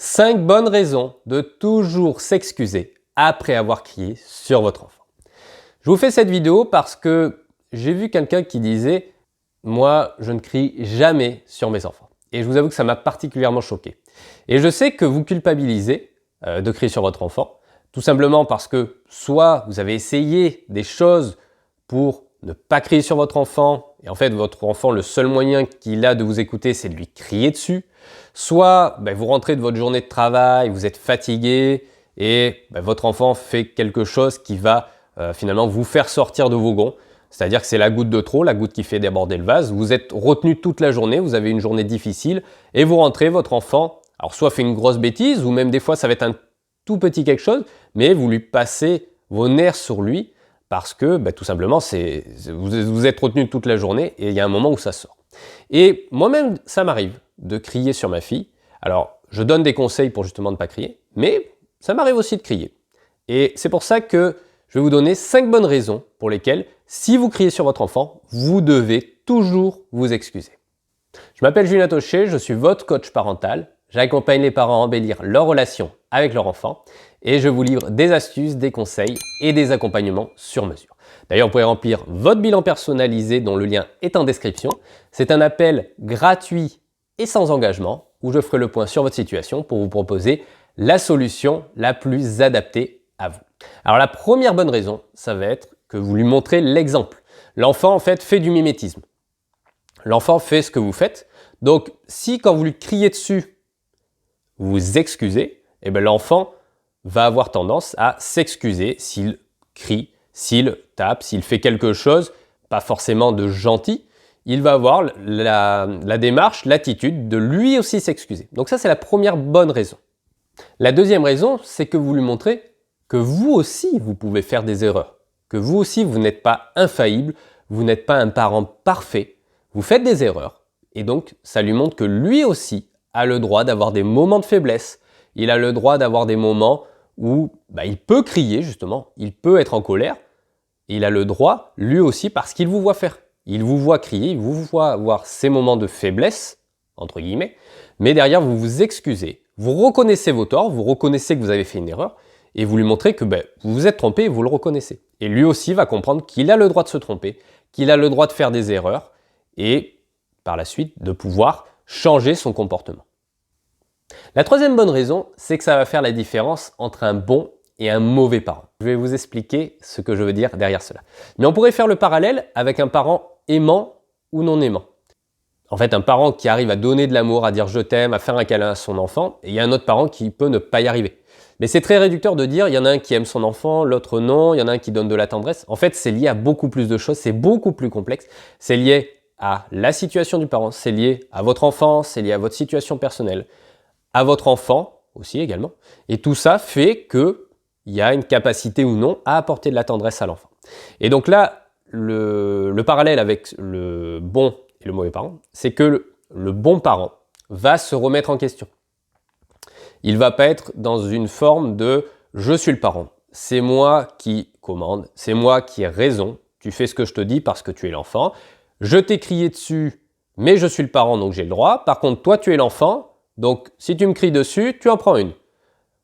5 bonnes raisons de toujours s'excuser après avoir crié sur votre enfant. Je vous fais cette vidéo parce que j'ai vu quelqu'un qui disait « Moi, je ne crie jamais sur mes enfants ». Et je vous avoue que ça m'a particulièrement choqué. Et je sais que vous culpabilisez de crier sur votre enfant, tout simplement parce que soit vous avez essayé des choses pour ne pas crier sur votre enfant, et en fait votre enfant, le seul moyen qu'il a de vous écouter, c'est de lui crier dessus, soit vous rentrez de votre journée de travail, vous êtes fatigué, et votre enfant fait quelque chose qui va finalement vous faire sortir de vos gonds, c'est-à-dire que c'est la goutte de trop, la goutte qui fait déborder le vase, vous êtes retenu toute la journée, vous avez une journée difficile, et vous rentrez, votre enfant, alors soit fait une grosse bêtise, ou même des fois ça va être un tout petit quelque chose, mais vous lui passez vos nerfs sur lui, parce que tout simplement, vous êtes retenu toute la journée et il y a un moment où ça sort. Et moi-même, ça m'arrive de crier sur ma fille. Alors, je donne des conseils pour justement ne pas crier, mais ça m'arrive aussi de crier. Et c'est pour ça que je vais vous donner 5 bonnes raisons pour lesquelles, si vous criez sur votre enfant, vous devez toujours vous excuser. Je m'appelle Julien Taucher, je suis votre coach parental. J'accompagne les parents à embellir leur relation avec leur enfant et je vous livre des astuces, des conseils et des accompagnements sur mesure. D'ailleurs, vous pouvez remplir votre bilan personnalisé dont le lien est en description. C'est un appel gratuit et sans engagement où je ferai le point sur votre situation pour vous proposer la solution la plus adaptée à vous. Alors la première bonne raison, ça va être que vous lui montrez l'exemple. L'enfant en fait du mimétisme. L'enfant fait ce que vous faites. Donc si quand vous lui criez dessus, vous vous excusez, l'enfant va avoir tendance à s'excuser s'il crie, s'il tape, s'il fait quelque chose, pas forcément de gentil, il va avoir la démarche, l'attitude de lui aussi s'excuser. Donc ça, c'est la première bonne raison. La deuxième raison, c'est que vous lui montrez que vous aussi, vous pouvez faire des erreurs, que vous aussi, vous n'êtes pas infaillible, vous n'êtes pas un parent parfait, vous faites des erreurs, et donc ça lui montre que lui aussi a le droit d'avoir des moments de faiblesse, il a le droit d'avoir des moments où il peut crier justement, il peut être en colère, et il a le droit, lui aussi, parce qu'il vous voit faire. Il vous voit crier, il vous voit avoir ces moments de faiblesse, entre guillemets, mais derrière vous vous excusez, vous reconnaissez vos torts, vous reconnaissez que vous avez fait une erreur, et vous lui montrez que vous vous êtes trompé et vous le reconnaissez. Et lui aussi va comprendre qu'il a le droit de se tromper, qu'il a le droit de faire des erreurs, et par la suite de pouvoir changer son comportement. La troisième bonne raison, c'est que ça va faire la différence entre un bon et un mauvais parent. Je vais vous expliquer ce que je veux dire derrière cela. Mais on pourrait faire le parallèle avec un parent aimant ou non aimant. En fait, un parent qui arrive à donner de l'amour, à dire je t'aime, à faire un câlin à son enfant, et il y a un autre parent qui peut ne pas y arriver. Mais c'est très réducteur de dire il y en a un qui aime son enfant, l'autre non, il y en a un qui donne de la tendresse. En fait, c'est lié à beaucoup plus de choses, c'est beaucoup plus complexe. C'est lié à la situation du parent, c'est lié à votre enfance, c'est lié à votre situation personnelle, à votre enfant aussi également. Et tout ça fait qu'il y a une capacité ou non à apporter de la tendresse à l'enfant. Et donc là, le parallèle avec le bon et le mauvais parent, c'est que le bon parent va se remettre en question. Il ne va pas être dans une forme de « je suis le parent, c'est moi qui commande, c'est moi qui ai raison, tu fais ce que je te dis parce que tu es l'enfant, je t'ai crié dessus, mais je suis le parent donc j'ai le droit, par contre toi tu es l'enfant, donc si tu me cries dessus, tu en prends une ».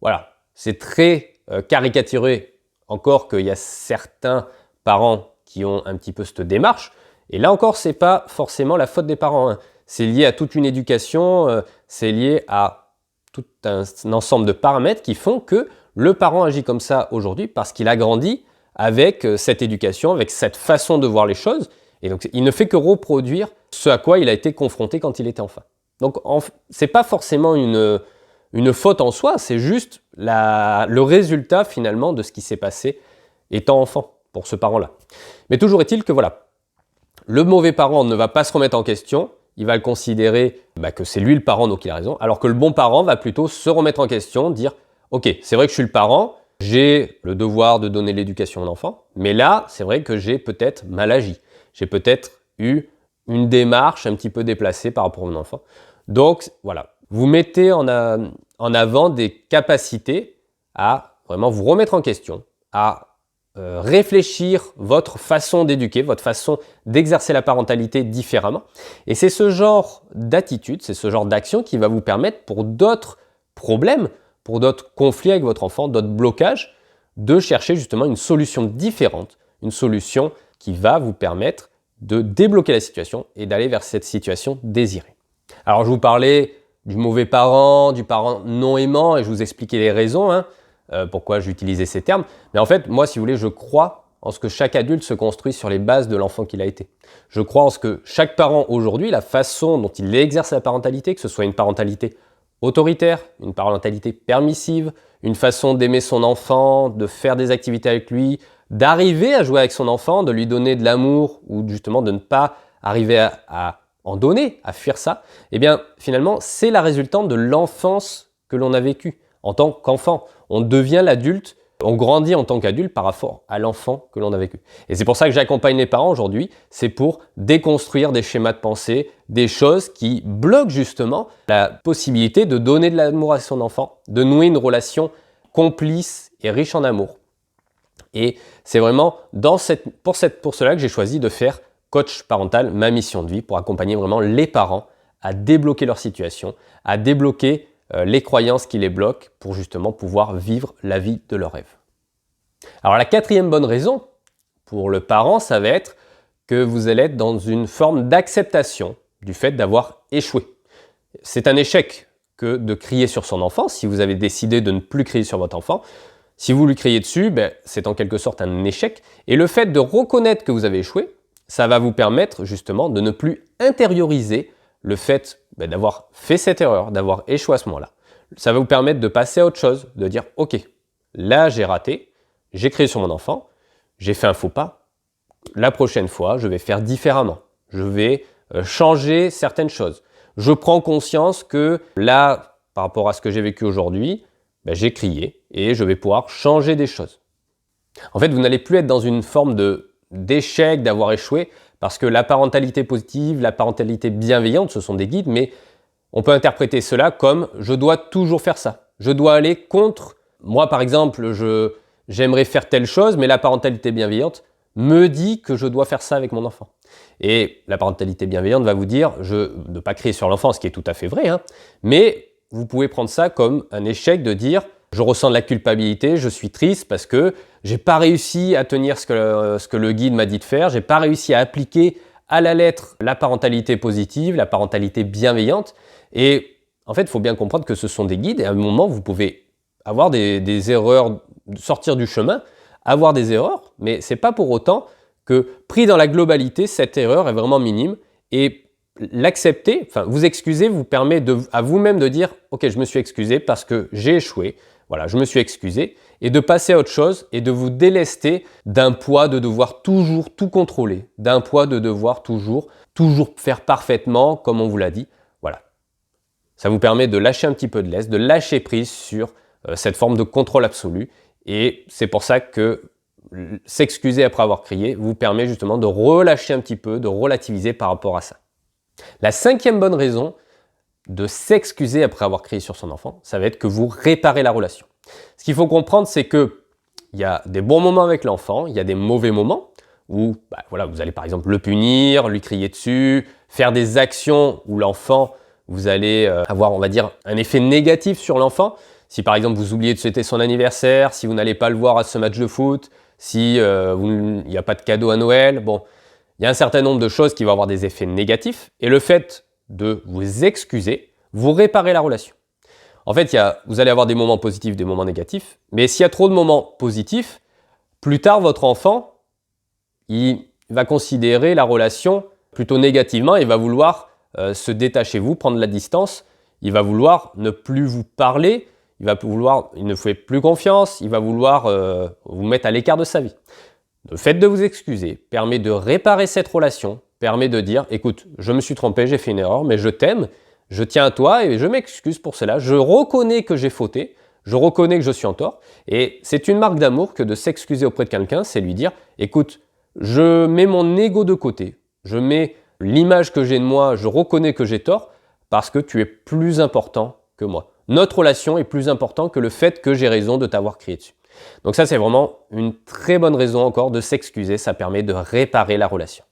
Voilà, c'est très caricaturé, encore qu'il y a certains parents qui ont un petit peu cette démarche, et là encore, ce n'est pas forcément la faute des parents, hein. C'est lié à toute une éducation, c'est lié à tout un ensemble de paramètres qui font que le parent agit comme ça aujourd'hui parce qu'il a grandi avec cette éducation, avec cette façon de voir les choses, et donc il ne fait que reproduire ce à quoi il a été confronté quand il était enfant. Donc ce n'est pas forcément une faute en soi, c'est juste le résultat finalement de ce qui s'est passé étant enfant pour ce parent-là. Mais toujours est-il que voilà, le mauvais parent ne va pas se remettre en question, il va le considérer que c'est lui le parent donc il a raison, alors que le bon parent va plutôt se remettre en question, dire « Ok, c'est vrai que je suis le parent, j'ai le devoir de donner l'éducation à mon enfant, mais là, c'est vrai que j'ai peut-être mal agi, j'ai peut-être eu une démarche un petit peu déplacée par rapport à mon enfant. » Donc voilà, vous mettez en avant des capacités à vraiment vous remettre en question, à réfléchir votre façon d'éduquer, votre façon d'exercer la parentalité différemment. Et c'est ce genre d'attitude, c'est ce genre d'action qui va vous permettre pour d'autres problèmes, pour d'autres conflits avec votre enfant, d'autres blocages, de chercher justement une solution différente, une solution qui va vous permettre de débloquer la situation et d'aller vers cette situation désirée. Alors je vous parlais du mauvais parent, du parent non aimant, et je vous expliquais les raisons, pourquoi j'utilisais ces termes. Mais en fait, moi, si vous voulez, je crois en ce que chaque adulte se construit sur les bases de l'enfant qu'il a été. Je crois en ce que chaque parent aujourd'hui, la façon dont il exerce la parentalité, que ce soit une parentalité autoritaire, une parentalité permissive, une façon d'aimer son enfant, de faire des activités avec lui, d'arriver à jouer avec son enfant, de lui donner de l'amour ou justement de ne pas arriver à en donner, à fuir ça, eh bien finalement c'est la résultante de l'enfance que l'on a vécue en tant qu'enfant. On devient l'adulte, on grandit en tant qu'adulte par rapport à l'enfant que l'on a vécu. Et c'est pour ça que j'accompagne les parents aujourd'hui, c'est pour déconstruire des schémas de pensée, des choses qui bloquent justement la possibilité de donner de l'amour à son enfant, de nouer une relation complice et riche en amour. Et c'est vraiment pour cela que j'ai choisi de faire coach parental, ma mission de vie, pour accompagner vraiment les parents à débloquer leur situation, à débloquer les croyances qui les bloquent pour justement pouvoir vivre la vie de leurs rêves. Alors la quatrième bonne raison pour le parent, ça va être que vous allez être dans une forme d'acceptation du fait d'avoir échoué. C'est un échec que de crier sur son enfant, si vous avez décidé de ne plus crier sur votre enfant. Si vous lui criez dessus, c'est en quelque sorte un échec. Et le fait de reconnaître que vous avez échoué, ça va vous permettre justement de ne plus intérioriser le fait d'avoir fait cette erreur, d'avoir échoué à ce moment-là. Ça va vous permettre de passer à autre chose, de dire « Ok, là j'ai raté, j'ai crié sur mon enfant, j'ai fait un faux pas, la prochaine fois je vais faire différemment, je vais changer certaines choses. Je prends conscience que là, par rapport à ce que j'ai vécu aujourd'hui, j'ai crié et je vais pouvoir changer des choses. » En fait, vous n'allez plus être dans une forme d'échec, d'avoir échoué, parce que la parentalité positive, la parentalité bienveillante, ce sont des guides, mais on peut interpréter cela comme « je dois toujours faire ça, je dois aller contre, moi par exemple, j'aimerais faire telle chose, mais la parentalité bienveillante me dit que je dois faire ça avec mon enfant. » Et la parentalité bienveillante va vous dire de ne pas crier sur l'enfant, ce qui est tout à fait vrai, mais vous pouvez prendre ça comme un échec de dire « je ressens de la culpabilité, je suis triste parce que j'ai pas réussi à tenir ce que le guide m'a dit de faire, j'ai pas réussi à appliquer à la lettre la parentalité positive, la parentalité bienveillante. » Et en fait, il faut bien comprendre que ce sont des guides et à un moment, vous pouvez avoir des erreurs, sortir du chemin, avoir des erreurs, mais c'est pas pour autant que pris dans la globalité, cette erreur est vraiment minime et l'accepter, vous excuser vous permet à vous-même de dire « Ok, je me suis excusé parce que j'ai échoué, voilà, je me suis excusé » et de passer à autre chose et de vous délester d'un poids de devoir toujours tout contrôler, d'un poids de devoir toujours faire parfaitement comme on vous l'a dit. Voilà. Ça vous permet de lâcher un petit peu de lest, de lâcher prise sur cette forme de contrôle absolu et c'est pour ça que s'excuser après avoir crié vous permet justement de relâcher un petit peu, de relativiser par rapport à ça. La cinquième bonne raison de s'excuser après avoir crié sur son enfant, ça va être que vous réparez la relation. Ce qu'il faut comprendre, c'est qu'il y a des bons moments avec l'enfant, il y a des mauvais moments où vous allez par exemple le punir, lui crier dessus, faire des actions où l'enfant, vous allez avoir, on va dire, un effet négatif sur l'enfant. Si par exemple vous oubliez de souhaiter son anniversaire, si vous n'allez pas le voir à ce match de foot, si il n'y a pas de cadeau à Noël, il y a un certain nombre de choses qui vont avoir des effets négatifs et le fait de vous excuser, vous réparez la relation. En fait, vous allez avoir des moments positifs, des moments négatifs, mais s'il y a trop de moments positifs, plus tard, votre enfant, il va considérer la relation plutôt négativement, il va vouloir se détacher de vous, prendre la distance, il va vouloir ne plus vous parler, il ne vous fait plus confiance, il va vouloir vous mettre à l'écart de sa vie. Le fait de vous excuser permet de réparer cette relation, permet de dire « Écoute, je me suis trompé, j'ai fait une erreur, mais je t'aime, je tiens à toi et je m'excuse pour cela. Je reconnais que j'ai fauté, je reconnais que je suis en tort. » Et c'est une marque d'amour que de s'excuser auprès de quelqu'un, c'est lui dire « Écoute, je mets mon ego de côté, je mets l'image que j'ai de moi, je reconnais que j'ai tort parce que tu es plus important que moi. Notre relation est plus importante que le fait que j'ai raison de t'avoir crié dessus. » Donc ça, c'est vraiment une très bonne raison encore de s'excuser, ça permet de réparer la relation.